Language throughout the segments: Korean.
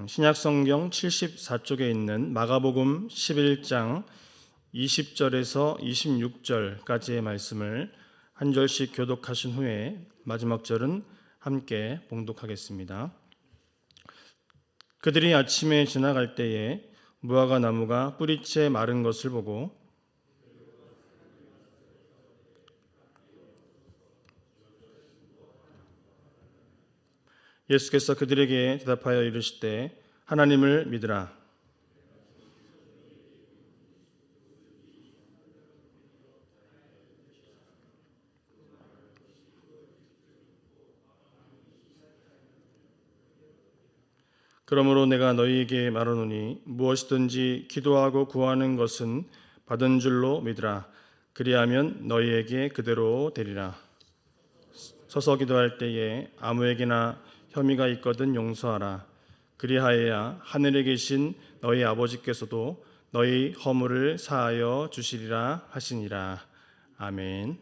신약성경 74쪽에 있는 마가복음 11장 20절에서 26절까지의 말씀을 한 절씩 교독하신 후에 마지막 절은 함께 봉독하겠습니다. 그들이 아침에 지나갈 때에 무화과 나무가 뿌리채 마른 것을 보고 예수께서 그들에게 대답하여 이르시되 하나님을 믿으라. 그러므로 내가 너희에게 말하노니 무엇이든지 기도하고 구하는 것은 받은 줄로 믿으라. 그리하면 너희에게 그대로 되리라. 서서 기도할 때에 아무에게나 혐의가 있거든 용서하라. 그리하여야 하늘에 계신 너희 아버지께서도 너희 허물을 사하여 주시리라 하시니라. 아멘.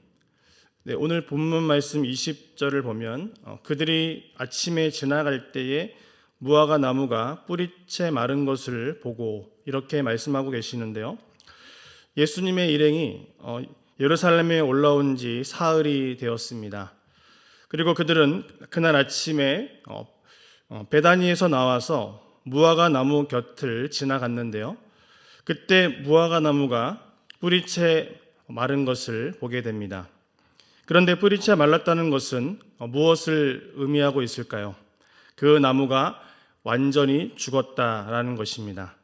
네, 오늘 본문 말씀 20절을 보면 그들이 아침에 지나갈 때에 무화과 나무가 뿌리채 마른 것을 보고 이렇게 말씀하고 계시는데요. 예수님의 일행이 예루살렘에 올라온 지 사흘이 되었습니다. 그리고 그들은 그날 아침에 베다니에서 나와서 무화과 나무 곁을 지나갔는데요. 그때 무화과 나무가 뿌리채 마른 것을 보게 됩니다. 그런데 뿌리채 말랐다는 것은 무엇을 의미하고 있을까요? 그 나무가 완전히 죽었다라는 것입니다.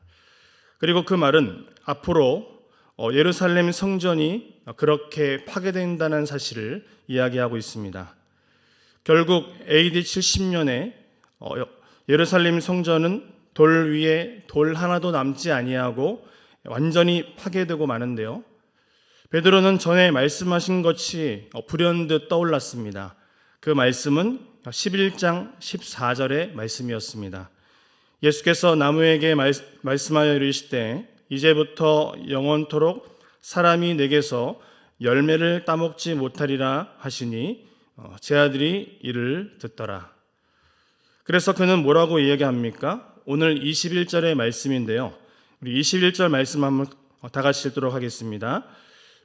그리고 그 말은 앞으로 예루살렘 성전이 그렇게 파괴된다는 사실을 이야기하고 있습니다. 결국 AD 70년에 예루살렘 성전은 돌 위에 돌 하나도 남지 아니하고 완전히 파괴되고 마는데요. 베드로는 전에 말씀하신 것이 불현듯 떠올랐습니다. 그 말씀은 11장 14절의 말씀이었습니다. 예수께서 나무에게 말씀하여 이르시되 이제부터 영원토록 사람이 내게서 열매를 따먹지 못하리라 하시니 제 아들이 이를 듣더라. 그래서 그는 뭐라고 이야기합니까? 오늘 21절의 말씀인데요. 우리 21절 말씀 한번 다 같이 읽도록 하겠습니다.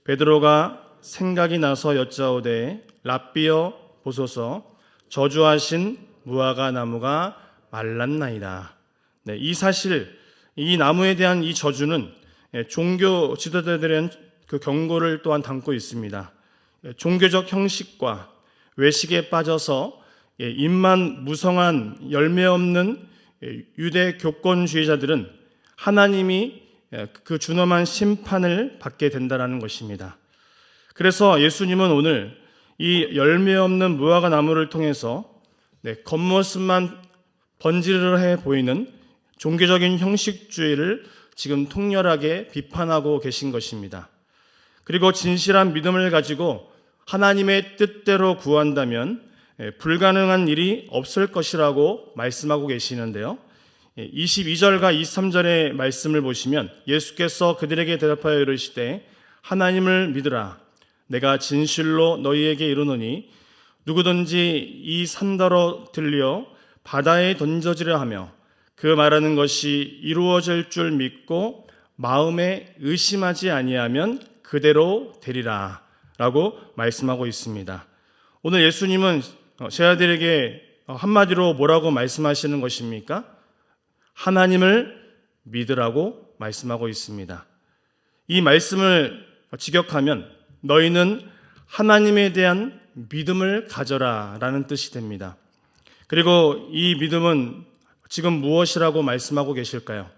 베드로가 생각이 나서 여짜오되 랍비여 보소서 저주하신 무화과 나무가 말랐나이다. 네, 이 사실, 이 나무에 대한 이 저주는 종교 지도자들의 그 경고를 또한 담고 있습니다. 종교적 형식과 외식에 빠져서 입만 무성한 열매 없는 유대 교권주의자들은 하나님이 그 준엄한 심판을 받게 된다는 것입니다. 그래서 예수님은 오늘 이 열매 없는 무화과 나무를 통해서 겉모습만 번지르르해 보이는 종교적인 형식주의를 지금 통렬하게 비판하고 계신 것입니다. 그리고 진실한 믿음을 가지고 하나님의 뜻대로 구한다면 불가능한 일이 없을 것이라고 말씀하고 계시는데요. 22절과 23절의 말씀을 보시면 예수께서 그들에게 대답하여 이르시되 하나님을 믿으라. 내가 진실로 너희에게 이르노니 누구든지 이 산더러 들려 바다에 던져지려 하며 그 말하는 것이 이루어질 줄 믿고 마음에 의심하지 아니하면 그대로 되리라 라고 말씀하고 있습니다. 오늘 예수님은 제 아들에게 한마디로 뭐라고 말씀하시는 것입니까? 하나님을 믿으라고 말씀하고 있습니다. 이 말씀을 직역하면 너희는 하나님에 대한 믿음을 가져라 라는 뜻이 됩니다. 그리고 이 믿음은 지금 무엇이라고 말씀하고 계실까요?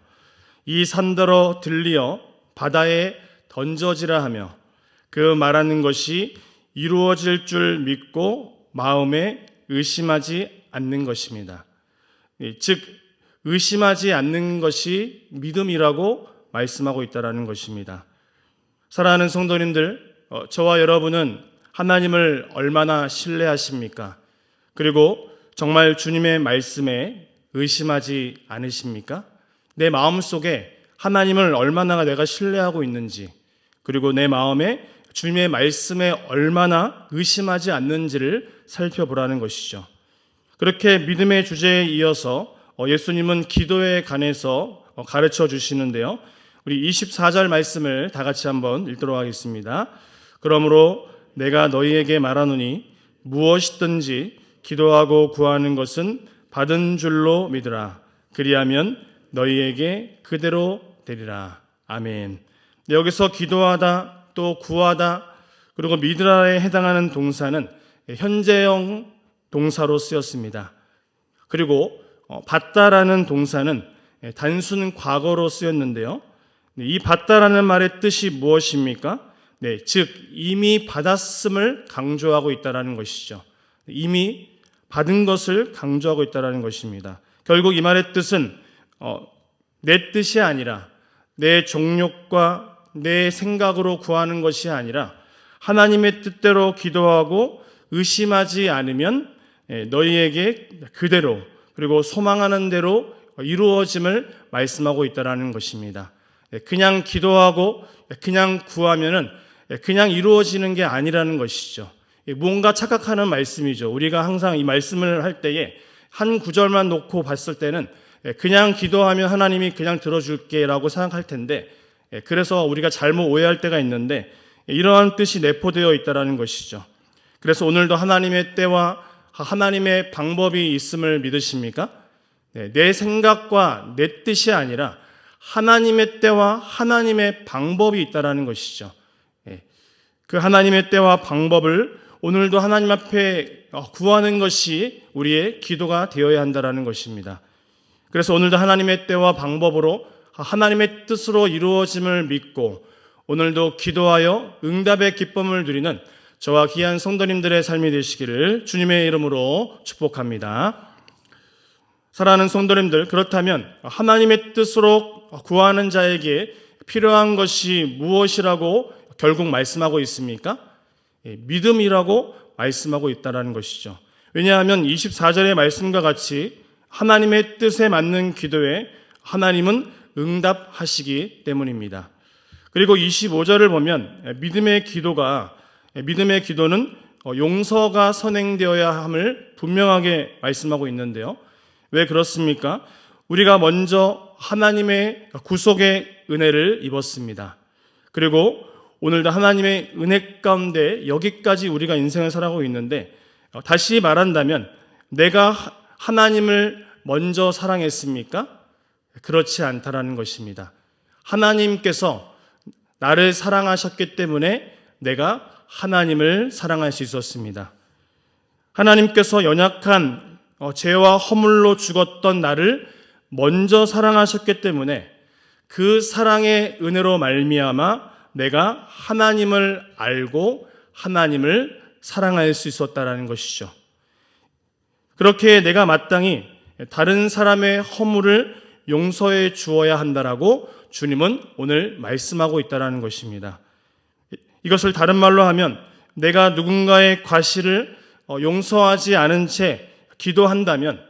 이 산더러 들리어 바다에 던져지라 하며 그 말하는 것이 이루어질 줄 믿고 마음에 의심하지 않는 것입니다. 즉 의심하지 않는 것이 믿음이라고 말씀하고 있다는 것입니다. 사랑하는 성도님들, 저와 여러분은 하나님을 얼마나 신뢰하십니까? 그리고 정말 주님의 말씀에 의심하지 않으십니까? 내 마음속에 하나님을 얼마나 내가 신뢰하고 있는지, 그리고 내 마음에 주님의 말씀에 얼마나 의심하지 않는지를 살펴보라는 것이죠. 그렇게 믿음의 주제에 이어서 예수님은 기도에 관해서 가르쳐 주시는데요. 우리 24절 말씀을 다 같이 한번 읽도록 하겠습니다. 그러므로 내가 너희에게 말하노니 무엇이든지 기도하고 구하는 것은 받은 줄로 믿으라. 그리하면 너희에게 그대로 되리라. 아멘. 여기서 기도하다, 또 구하다, 그리고 믿으라에 해당하는 동사는 현재형 동사로 쓰였습니다. 그리고 받다라는 동사는 단순 과거로 쓰였는데요. 이 받다라는 말의 뜻이 무엇입니까? 즉 이미 받았음을 강조하고 있다는 것이죠. 이미 받은 것을 강조하고 있다는 것입니다. 결국 이 말의 뜻은 내 뜻이 아니라 내 정욕과 내 생각으로 구하는 것이 아니라 하나님의 뜻대로 기도하고 의심하지 않으면 너희에게 그대로 그리고 소망하는 대로 이루어짐을 말씀하고 있다는 것입니다. 그냥 기도하고 그냥 구하면은 그냥 이루어지는 게 아니라는 것이죠. 뭔가 착각하는 말씀이죠. 우리가 항상 이 말씀을 할 때에 한 구절만 놓고 봤을 때는 그냥 기도하면 하나님이 그냥 들어줄게라고 생각할 텐데, 그래서 우리가 잘못 오해할 때가 있는데 이러한 뜻이 내포되어 있다는 것이죠. 그래서 오늘도 하나님의 때와 하나님의 방법이 있음을 믿으십니까? 내 생각과 내 뜻이 아니라 하나님의 때와 하나님의 방법이 있다는 것이죠. 그 하나님의 때와 방법을 오늘도 하나님 앞에 구하는 것이 우리의 기도가 되어야 한다는 것입니다. 그래서 오늘도 하나님의 때와 방법으로 하나님의 뜻으로 이루어짐을 믿고 오늘도 기도하여 응답의 기쁨을 누리는 저와 귀한 성도님들의 삶이 되시기를 주님의 이름으로 축복합니다. 사랑하는 성도님들, 그렇다면 하나님의 뜻으로 구하는 자에게 필요한 것이 무엇이라고 결국 말씀하고 있습니까? 믿음이라고 말씀하고 있다는 것이죠. 왜냐하면 24절의 말씀과 같이 하나님의 뜻에 맞는 기도에 하나님은 응답하시기 때문입니다. 그리고 25절을 보면 믿음의 기도는 용서가 선행되어야 함을 분명하게 말씀하고 있는데요. 왜 그렇습니까? 우리가 먼저 하나님의 구속의 은혜를 입었습니다. 그리고 오늘도 하나님의 은혜 가운데 여기까지 우리가 인생을 살아가고 있는데, 다시 말한다면 내가 하나님을 먼저 사랑했습니까? 그렇지 않다라는 것입니다. 하나님께서 나를 사랑하셨기 때문에 내가 하나님을 사랑할 수 있었습니다. 하나님께서 연약한 죄와 허물로 죽었던 나를 먼저 사랑하셨기 때문에 그 사랑의 은혜로 말미암아 내가 하나님을 알고 하나님을 사랑할 수 있었다는 것이죠. 그렇게 내가 마땅히 다른 사람의 허물을 용서해 주어야 한다라고 주님은 오늘 말씀하고 있다는 것입니다. 이것을 다른 말로 하면 내가 누군가의 과실을 용서하지 않은 채 기도한다면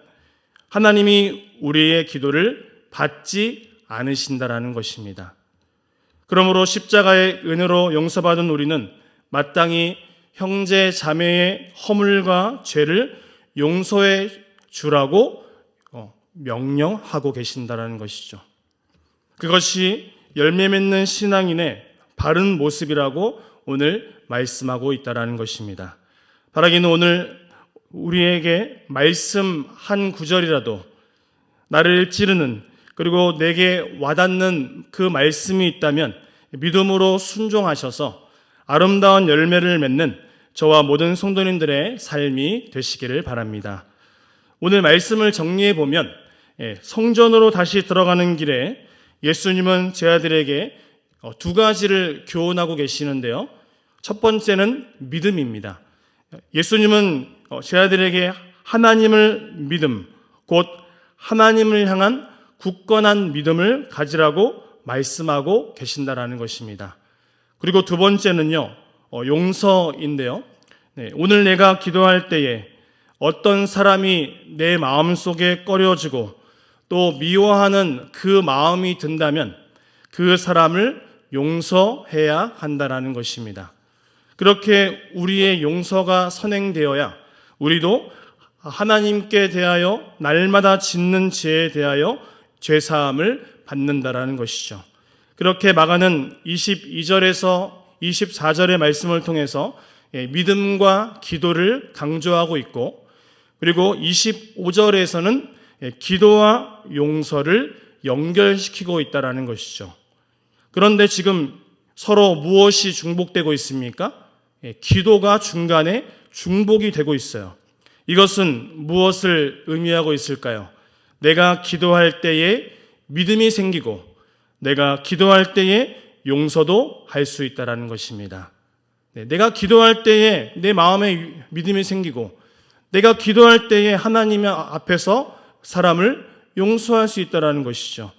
하나님이 우리의 기도를 받지 않으신다라는 것입니다. 그러므로 십자가의 은혜로 용서받은 우리는 마땅히 형제 자매의 허물과 죄를 용서해 주라고 명령하고 계신다라는 것이죠. 그것이 열매 맺는 신앙인의 바른 모습이라고 오늘 말씀하고 있다는 것입니다. 바라기는 오늘 우리에게 말씀 한 구절이라도 나를 찌르는, 그리고 내게 와닿는 그 말씀이 있다면 믿음으로 순종하셔서 아름다운 열매를 맺는 저와 모든 성도님들의 삶이 되시기를 바랍니다. 오늘 말씀을 정리해 보면 성전으로 다시 들어가는 길에 예수님은 제 아들에게 두 가지를 교훈하고 계시는데요. 첫 번째는 믿음입니다. 예수님은 제 아들에게 하나님을 믿음, 곧 하나님을 향한 굳건한 믿음을 가지라고 말씀하고 계신다라는 것입니다. 그리고 두 번째는요, 용서인데요. 오늘 내가 기도할 때에 어떤 사람이 내 마음속에 꺼려지고 또 미워하는 그 마음이 든다면 그 사람을 용서해야 한다라는 것입니다. 그렇게 우리의 용서가 선행되어야 우리도 하나님께 대하여 날마다 짓는 죄에 대하여 죄사함을 받는다라는 것이죠. 그렇게 마가는 22절에서 24절의 말씀을 통해서 믿음과 기도를 강조하고 있고, 그리고 25절에서는 기도와 용서를 연결시키고 있다라는 것이죠. 그런데 지금 서로 무엇이 중복되고 있습니까? 기도가 중간에 중복이 되고 있어요. 이것은 무엇을 의미하고 있을까요? 내가 기도할 때에 믿음이 생기고 내가 기도할 때에 용서도 할 수 있다라는 것입니다. 내가 기도할 때에 내 마음에 믿음이 생기고 내가 기도할 때에 하나님 앞에서 사람을 용서할 수 있다라는 것이죠.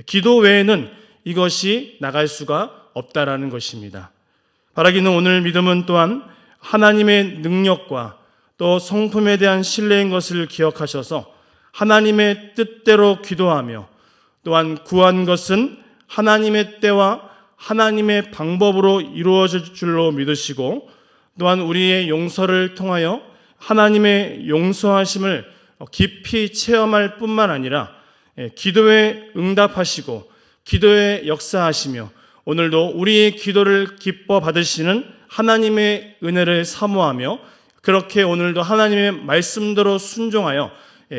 기도 외에는 이것이 나갈 수가 없다라는 것입니다. 바라기는 오늘 믿음은 또한 하나님의 능력과 또 성품에 대한 신뢰인 것을 기억하셔서 하나님의 뜻대로 기도하며 또한 구한 것은 하나님의 때와 하나님의 방법으로 이루어질 줄로 믿으시고 또한 우리의 용서를 통하여 하나님의 용서하심을 깊이 체험할 뿐만 아니라 기도에 응답하시고 기도에 역사하시며 오늘도 우리의 기도를 기뻐 받으시는 하나님의 은혜를 사모하며 그렇게 오늘도 하나님의 말씀대로 순종하여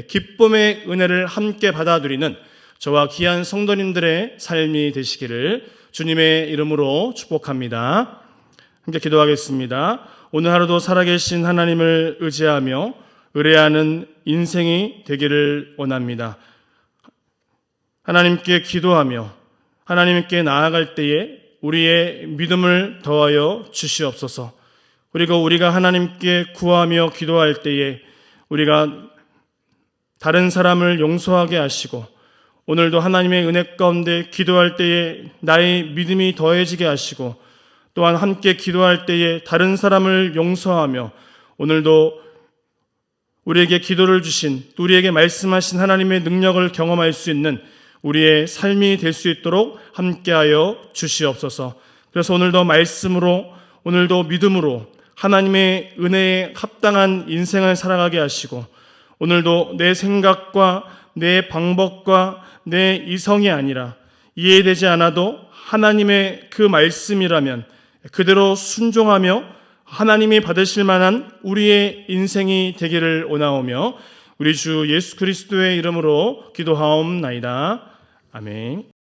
기쁨의 은혜를 함께 받아들이는 저와 귀한 성도님들의 삶이 되시기를 주님의 이름으로 축복합니다. 함께 기도하겠습니다. 오늘 하루도 살아계신 하나님을 의지하며 의뢰하는 인생이 되기를 원합니다. 하나님께 기도하며 하나님께 나아갈 때에 우리의 믿음을 더하여 주시옵소서. 그리고 우리가 하나님께 구하며 기도할 때에 우리가 다른 사람을 용서하게 하시고 오늘도 하나님의 은혜 가운데 기도할 때에 나의 믿음이 더해지게 하시고 또한 함께 기도할 때에 다른 사람을 용서하며 오늘도 우리에게 기도를 주신 우리에게 말씀하신 하나님의 능력을 경험할 수 있는 우리의 삶이 될 수 있도록 함께하여 주시옵소서. 그래서 오늘도 말씀으로 오늘도 믿음으로 하나님의 은혜에 합당한 인생을 살아가게 하시고 오늘도 내 생각과 내 방법과 내 이성이 아니라 이해되지 않아도 하나님의 그 말씀이라면 그대로 순종하며 하나님이 받으실 만한 우리의 인생이 되기를 원하오며 우리 주 예수 그리스도의 이름으로 기도하옵나이다. 아멘.